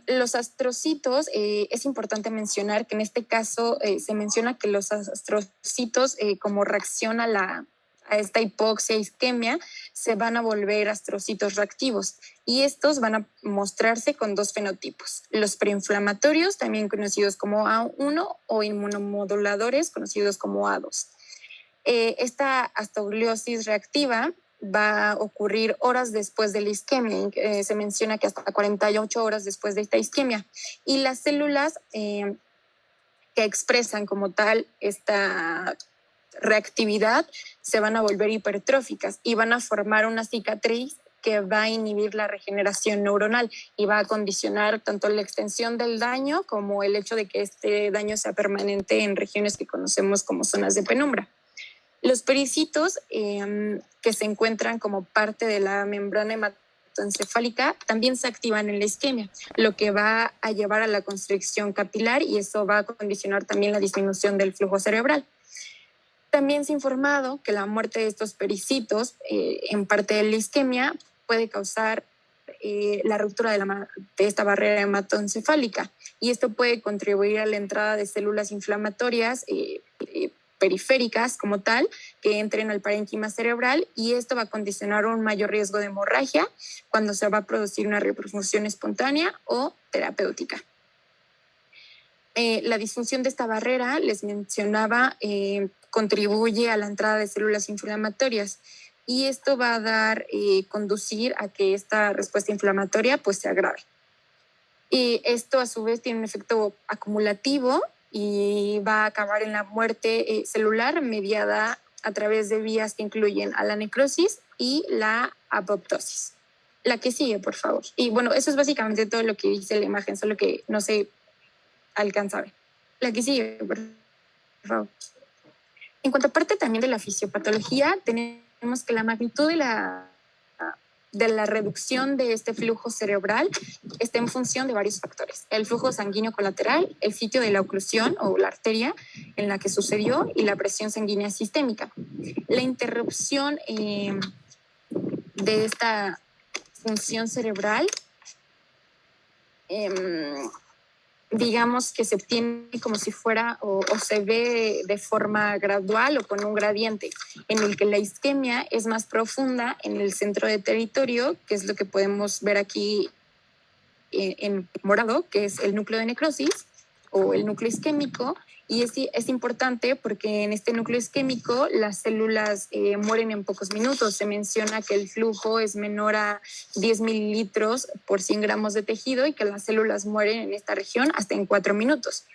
Los astrocitos, es importante mencionar que en este caso se menciona que los astrocitos, como reacción a esta hipoxia e isquemia, se van a volver astrocitos reactivos y estos van a mostrarse con dos fenotipos: los preinflamatorios, también conocidos como A1, o inmunomoduladores, conocidos como A2. Esta astrogliosis reactiva va a ocurrir horas después de la isquemia. Se menciona que hasta 48 horas después de esta isquemia. Y las células que expresan como tal esta reactividad se van a volver hipertróficas y van a formar una cicatriz que va a inhibir la regeneración neuronal y va a condicionar tanto la extensión del daño como el hecho de que este daño sea permanente en regiones que conocemos como zonas de penumbra. Los pericitos, que se encuentran como parte de la membrana hematoencefálica, también se activan en la isquemia, lo que va a llevar a la constricción capilar y eso va a condicionar también la disminución del flujo cerebral. También se ha informado que la muerte de estos pericitos, en parte de la isquemia, puede causar la ruptura de esta barrera hematoencefálica y esto puede contribuir a la entrada de células inflamatorias periféricas como tal, que entren al parénquima cerebral y esto va a condicionar un mayor riesgo de hemorragia cuando se va a producir una reperfusión espontánea o terapéutica. La disfunción de esta barrera, les mencionaba, contribuye a la entrada de células inflamatorias y esto va a conducir a que esta respuesta inflamatoria pues se agrave. Y esto a su vez tiene un efecto acumulativo y va a acabar en la muerte celular mediada a través de vías que incluyen a la necrosis y la apoptosis. La que sigue, por favor. Y bueno, eso es básicamente todo lo que dice la imagen, solo que no se alcanza a ver. La que sigue, por favor. En cuanto a parte también de la fisiopatología, tenemos que la magnitud de la reducción de este flujo cerebral está en función de varios factores: el flujo sanguíneo colateral, el sitio de la oclusión o la arteria en la que sucedió y la presión sanguínea sistémica. La interrupción de esta función cerebral, digamos que se obtiene como si fuera o se ve de forma gradual o con un gradiente, en el que la isquemia es más profunda en el centro de territorio, que es lo que podemos ver aquí en morado, que es el núcleo de necrosis o el núcleo isquémico. Y es importante porque en este núcleo isquémico las células mueren en pocos minutos. Se menciona que el flujo es menor a 10 mililitros por 100 gramos de tejido y que las células mueren en esta región hasta en 4 minutos.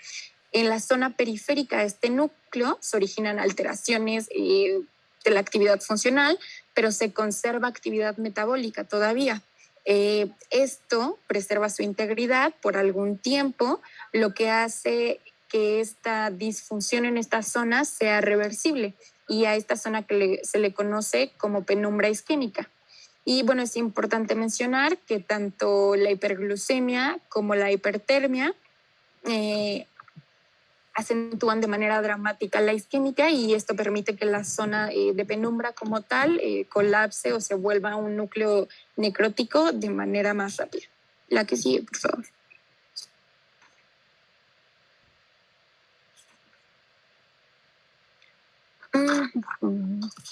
En la zona periférica de este núcleo se originan alteraciones de la actividad funcional, pero se conserva actividad metabólica todavía. Esto preserva su integridad por algún tiempo, lo que hace que esta disfunción en esta zona sea reversible y a esta zona que se le conoce como penumbra isquémica. Y bueno, es importante mencionar que tanto la hiperglucemia como la hipertermia acentúan de manera dramática la isquémica y esto permite que la zona de penumbra como tal colapse o se vuelva un núcleo necrótico de manera más rápida. La que sigue, por favor.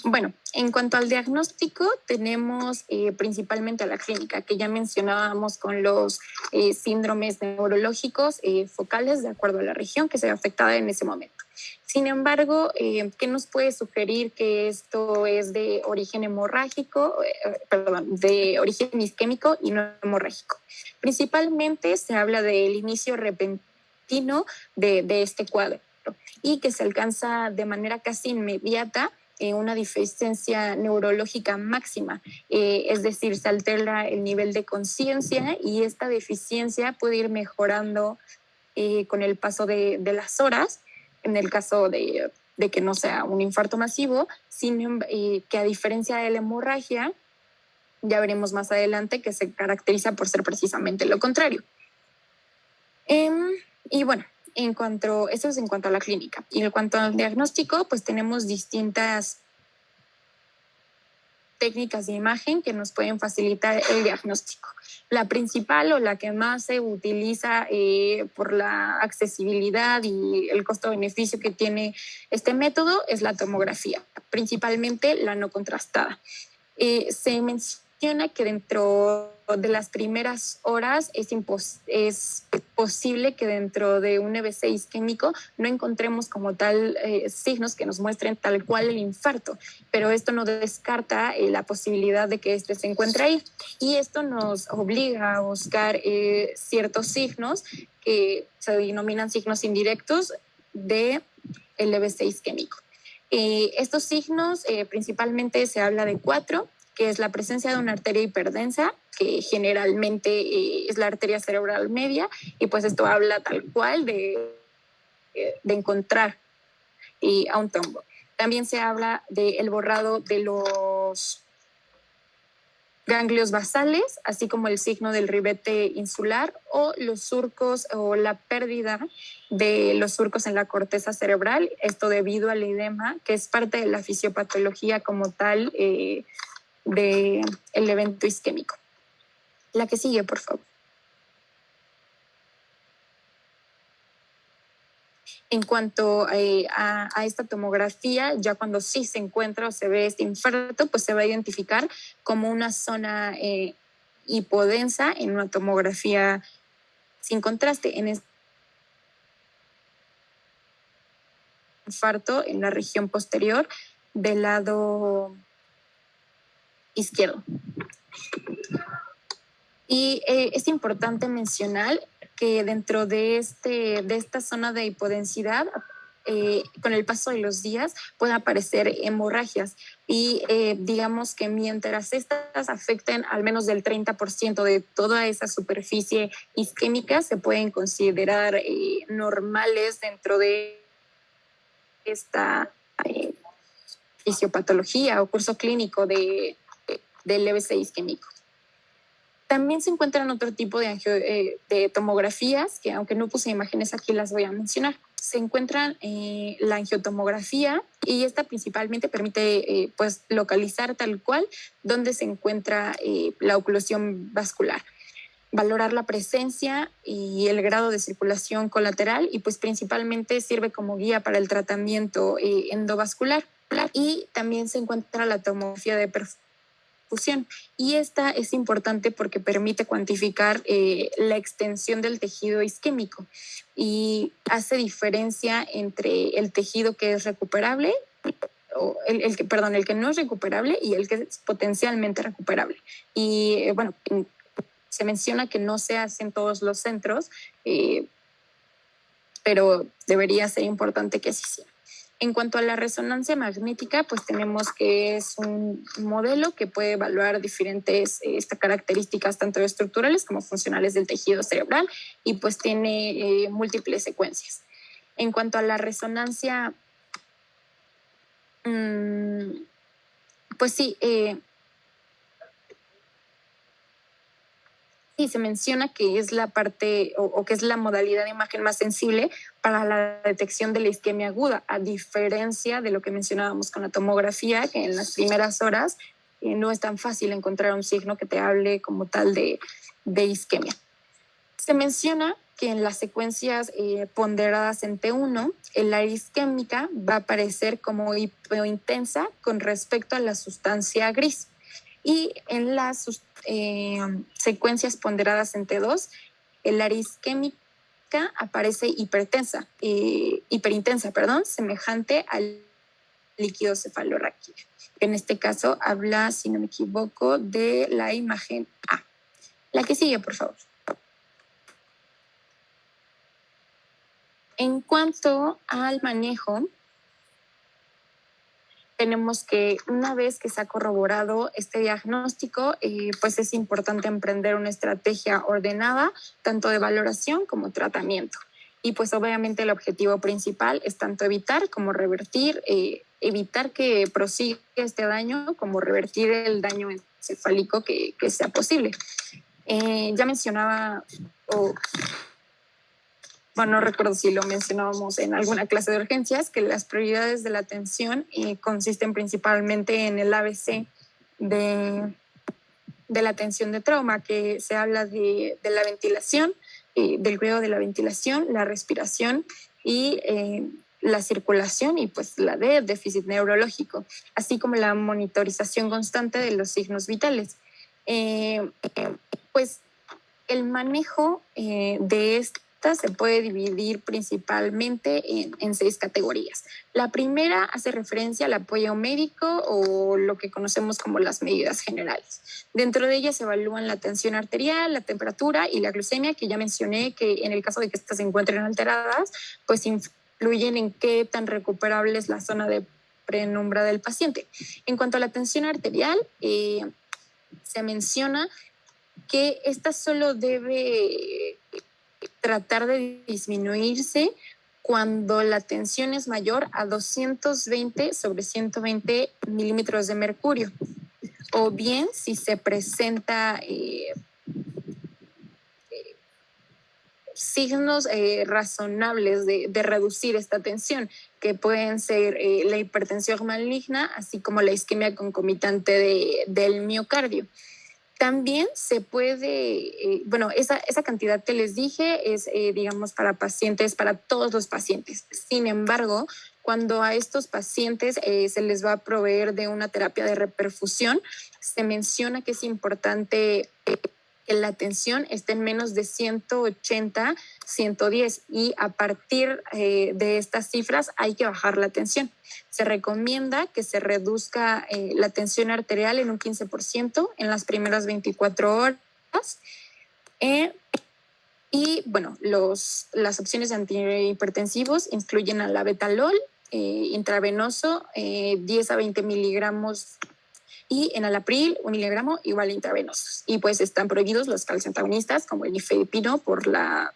Bueno, en cuanto al diagnóstico, tenemos principalmente a la clínica, que ya mencionábamos con los síndromes neurológicos focales de acuerdo a la región que se ve afectada en ese momento. Sin embargo, ¿qué nos puede sugerir que esto es de origen hemorrágico, de origen isquémico y no hemorrágico? Principalmente se habla del inicio repentino de este cuadro y que se alcanza de manera casi inmediata una deficiencia neurológica máxima, es decir, se altera el nivel de conciencia y esta deficiencia puede ir mejorando con el paso de las horas, en el caso de que no sea un infarto masivo, que a diferencia de la hemorragia, ya veremos más adelante que se caracteriza por ser precisamente lo contrario. Y bueno, eso es en cuanto a la clínica. Y en cuanto al diagnóstico, pues tenemos distintas técnicas de imagen que nos pueden facilitar el diagnóstico. La principal o la que más se utiliza por la accesibilidad y el costo-beneficio que tiene este método es la tomografía, principalmente la no contrastada. Se menciona que dentro de las primeras horas es posible que dentro de un EBC isquémico no encontremos como tal signos que nos muestren tal cual el infarto, pero esto no descarta la posibilidad de que este se encuentre ahí. Y esto nos obliga a buscar ciertos signos que se denominan signos indirectos del EBC isquémico. Estos signos principalmente se habla de 4, que es la presencia de una arteria hiperdensa, que generalmente es la arteria cerebral media, y pues esto habla tal cual de encontrar a un trombo. También se habla del borrado de los ganglios basales, así como el signo del ribete insular o los surcos o la pérdida de los surcos en la corteza cerebral, esto debido al edema, que es parte de la fisiopatología como tal del evento isquémico. La que sigue, por favor. En cuanto a esta tomografía, ya cuando sí se encuentra o se ve este infarto, pues se va a identificar como una zona hipodensa en una tomografía sin contraste. En este infarto en la región posterior del lado izquierdo. Y es importante mencionar que dentro de esta zona de hipodensidad, con el paso de los días pueden aparecer hemorragias y digamos que mientras estas afecten al menos del 30% de toda esa superficie isquémica, se pueden considerar normales dentro de esta fisiopatología o curso clínico del EBC isquémico. También se encuentran otro tipo de tomografías, que aunque no puse imágenes aquí, las voy a mencionar. Se encuentran la angiotomografía y esta principalmente permite pues, localizar tal cual dónde se encuentra la oclusión vascular, valorar la presencia y el grado de circulación colateral y pues principalmente sirve como guía para el tratamiento endovascular. Y también se encuentra la tomografía de perfusión. Y esta es importante porque permite cuantificar la extensión del tejido isquémico y hace diferencia entre el tejido que es recuperable, o el que no es recuperable y el que es potencialmente recuperable. Y bueno, se menciona que no se hace en todos los centros, pero debería ser importante que sí sea. En cuanto a la resonancia magnética, pues tenemos que es un modelo que puede evaluar diferentes características tanto estructurales como funcionales del tejido cerebral y pues tiene múltiples secuencias. En cuanto a la resonancia, pues sí, y se menciona que es la parte o que es la modalidad de imagen más sensible para la detección de la isquemia aguda, a diferencia de lo que mencionábamos con la tomografía, que en las primeras horas no es tan fácil encontrar un signo que te hable como tal de isquemia. Se menciona que en las secuencias ponderadas en T1, el área isquémica va a aparecer como hipointensa con respecto a la sustancia gris. Y en las secuencias ponderadas en T2, el área isquémica aparece hiperintensa, semejante al líquido cefalorraquídeo. En este caso habla, si no me equivoco, de la imagen A. La que sigue, por favor. En cuanto al manejo, tenemos que una vez que se ha corroborado este diagnóstico, pues es importante emprender una estrategia ordenada, tanto de valoración como tratamiento. Y pues obviamente el objetivo principal es tanto evitar como revertir, evitar que prosiga este daño como revertir el daño encefálico que sea posible. Ya mencionaba, bueno, no recuerdo si lo mencionábamos en alguna clase de urgencias, que las prioridades de la atención consisten principalmente en el ABC de la atención de trauma, que se habla de la ventilación, del cuidado de la ventilación, la respiración y la circulación y pues la de déficit neurológico, así como la monitorización constante de los signos vitales. Pues el manejo de se puede dividir principalmente en 6 categorías. La primera hace referencia al apoyo médico o lo que conocemos como las medidas generales. Dentro de ellas se evalúan la tensión arterial, la temperatura y la glucemia, que ya mencioné que en el caso de que estas se encuentren alteradas, pues influyen en qué tan recuperable es la zona de penumbra del paciente. En cuanto a la tensión arterial, se menciona que esta solo debe tratar de disminuirse cuando la tensión es mayor a 220/120 milímetros de mercurio, o bien si se presenta signos razonables de reducir esta tensión, que pueden ser la hipertensión maligna, así como la isquemia concomitante del miocardio. También se puede, esa cantidad que les dije es, digamos, para todos los pacientes. Sin embargo, cuando a estos pacientes se les va a proveer de una terapia de reperfusión, se menciona que es importante que la tensión esté en menos de 180, 110 y a partir de estas cifras hay que bajar la tensión. Se recomienda que se reduzca la tensión arterial en un 15% en las primeras 24 horas. Y bueno, las opciones de antihipertensivos incluyen al labetalol intravenoso, 10 a 20 miligramos, y en enalapril, 1 miligramo, igual intravenosos. Y pues están prohibidos los calcioantagonistas como el nifedipino por la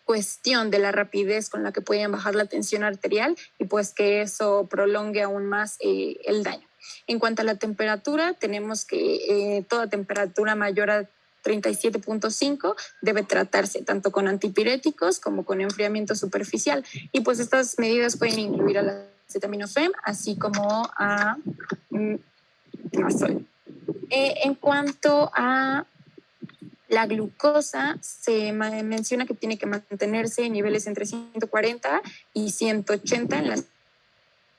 cuestión de la rapidez con la que pueden bajar la tensión arterial y pues que eso prolongue aún más el daño. En cuanto a la temperatura, tenemos que toda temperatura mayor a 37.5 debe tratarse tanto con antipiréticos como con enfriamiento superficial. Y pues estas medidas pueden incluir al acetaminofén, así como a azul. En cuanto a la glucosa, se menciona que tiene que mantenerse en niveles entre 140 y 180 en las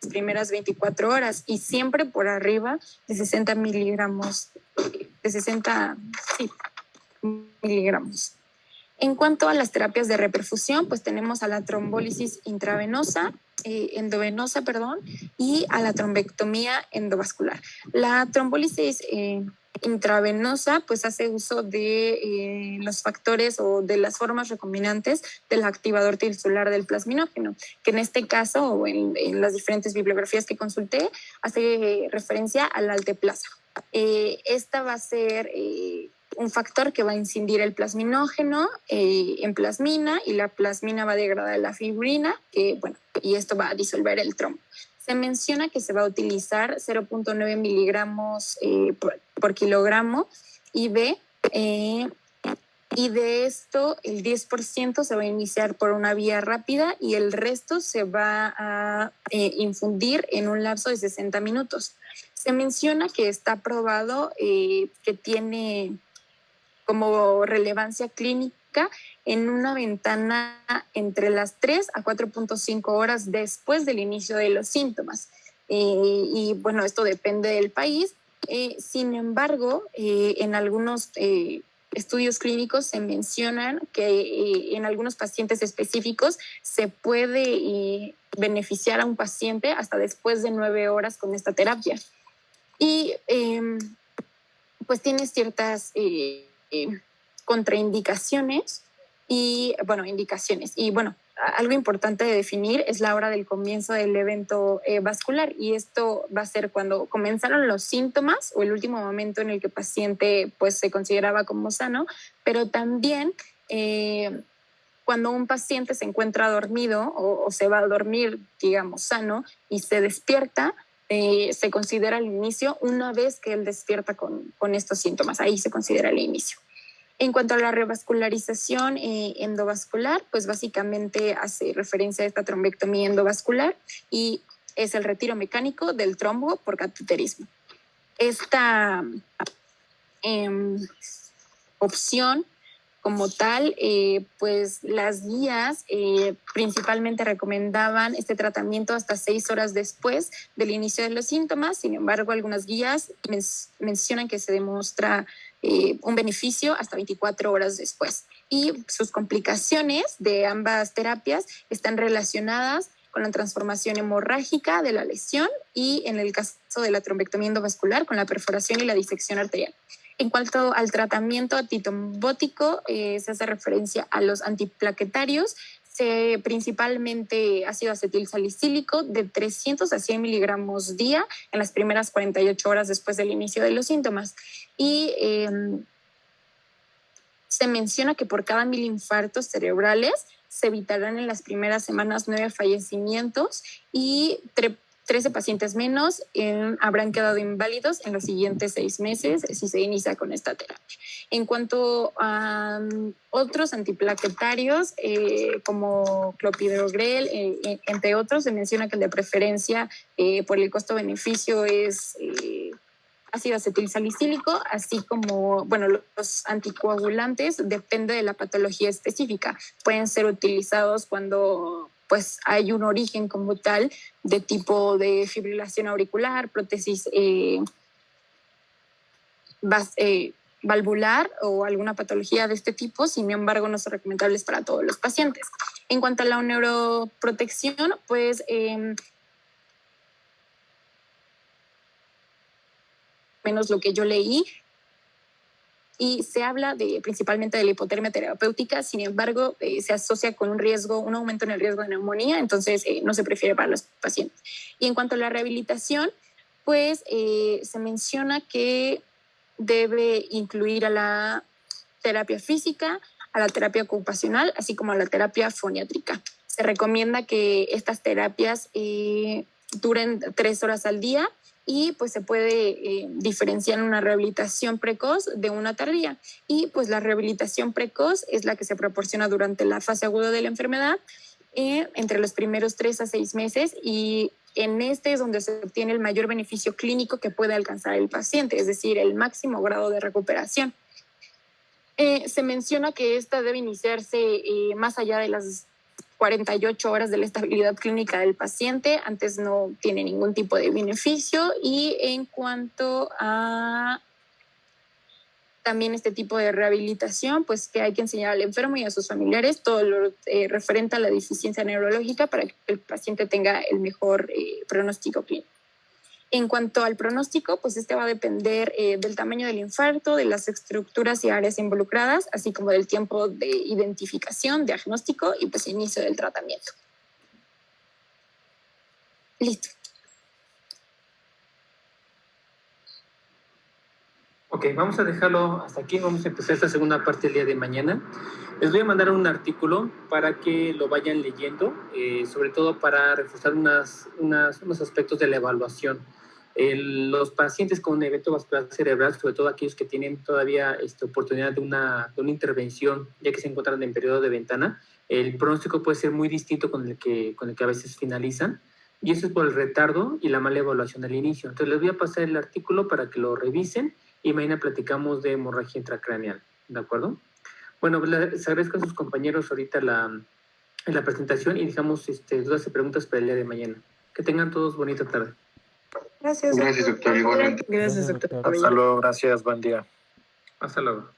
primeras 24 horas y siempre por arriba de 60 miligramos, miligramos. En cuanto a las terapias de reperfusión, pues tenemos a la trombólisis intravenosa, endovenosa, y a la trombectomía endovascular. La trombólisis intravenosa pues hace uso de los factores o de las formas recombinantes del activador tisular del plasminógeno, que en este caso o en las diferentes bibliografías que consulté hace referencia al alteplasa. Esta va a ser un factor que va a incidir el plasminógeno en plasmina y la plasmina va a degradar la fibrina, y esto va a disolver el trombo. Se menciona que se va a utilizar 0.9 miligramos por kilogramo IV Y de esto, el 10% se va a iniciar por una vía rápida y el resto se va a infundir en un lapso de 60 minutos. Se menciona que está probado que tiene como relevancia clínica en una ventana entre las 3 a 4.5 horas después del inicio de los síntomas. Y bueno, esto depende del país. Sin embargo, en algunos estudios clínicos se mencionan que en algunos pacientes específicos se puede beneficiar a un paciente hasta después de 9 horas con esta terapia. Y pues tiene ciertas contraindicaciones y, bueno, indicaciones. Y bueno, algo importante de definir es la hora del comienzo del evento vascular, y esto va a ser cuando comenzaron los síntomas o el último momento en el que el paciente pues se consideraba como sano, pero también cuando un paciente se encuentra dormido o se va a dormir, digamos, sano y se despierta, se considera el inicio una vez que él despierta con estos síntomas. Ahí se considera el inicio. En cuanto a la revascularización endovascular, pues básicamente hace referencia a esta trombectomía endovascular y es el retiro mecánico del trombo por cateterismo. Esta opción como tal, pues las guías principalmente recomendaban este tratamiento hasta 6 horas después del inicio de los síntomas. Sin embargo, algunas guías mencionan que se demuestra un beneficio hasta 24 horas después. Y sus complicaciones de ambas terapias están relacionadas con la transformación hemorrágica de la lesión y, en el caso de la trombectomía endovascular, con la perforación y la disección arterial. En cuanto al tratamiento antitrombótico, se hace referencia a los antiplaquetarios, principalmente ácido acetilsalicílico de 300 a 100 miligramos día en las primeras 48 horas después del inicio de los síntomas. Y se menciona que por cada 1000 infartos cerebrales se evitarán en las primeras semanas 9 fallecimientos y 13 pacientes menos habrán quedado inválidos en los siguientes 6 meses si se inicia con esta terapia. En cuanto a otros antiplaquetarios como clopidogrel, entre otros, se menciona que el de preferencia por el costo-beneficio es ácido acetilsalicílico, así como, bueno, los anticoagulantes depende de la patología específica. Pueden ser utilizados cuando pues hay un origen como tal de tipo de fibrilación auricular, prótesis valvular o alguna patología de este tipo. Sin embargo, no son recomendables para todos los pacientes. En cuanto a la neuroprotección, pues menos lo que yo leí, y se habla principalmente de la hipotermia terapéutica. Sin embargo, se asocia con un aumento en el riesgo de neumonía, entonces no se prefiere para los pacientes. Y en cuanto a la rehabilitación, pues se menciona que debe incluir a la terapia física, a la terapia ocupacional, así como a la terapia foniátrica. Se recomienda que estas terapias duren 3 horas al día, y pues se puede diferenciar una rehabilitación precoz de una tardía. Y pues la rehabilitación precoz es la que se proporciona durante la fase aguda de la enfermedad, entre los primeros 3 a 6 meses, y en este es donde se obtiene el mayor beneficio clínico que puede alcanzar el paciente, es decir, el máximo grado de recuperación. Se menciona que esta debe iniciarse más allá de las 48 horas de la estabilidad clínica del paciente. Antes no tiene ningún tipo de beneficio. Y en cuanto a también este tipo de rehabilitación, pues que hay que enseñar al enfermo y a sus familiares todo lo referente a la deficiencia neurológica para que el paciente tenga el mejor pronóstico clínico. En cuanto al pronóstico, pues este va a depender del tamaño del infarto, de las estructuras y áreas involucradas, así como del tiempo de identificación, diagnóstico y pues inicio del tratamiento. Listo. Ok, vamos a dejarlo hasta aquí. Vamos a empezar esta segunda parte el día de mañana. Les voy a mandar un artículo para que lo vayan leyendo, sobre todo para reforzar unos aspectos de la evaluación. Los pacientes con evento vascular cerebral, sobre todo aquellos que tienen todavía oportunidad de una intervención, ya que se encuentran en periodo de ventana, el pronóstico puede ser muy distinto con el que a veces finalizan, y eso es por el retardo y la mala evaluación al inicio. Entonces les voy a pasar el artículo para que lo revisen y mañana platicamos de hemorragia intracraneal, ¿de acuerdo? Bueno, les agradezco a sus compañeros ahorita la presentación y dejamos dudas y preguntas para el día de mañana. Que tengan todos bonita tarde. Gracias, doctor. Igualmente. Gracias, doctor. Hasta luego, gracias, buen día. Hasta luego.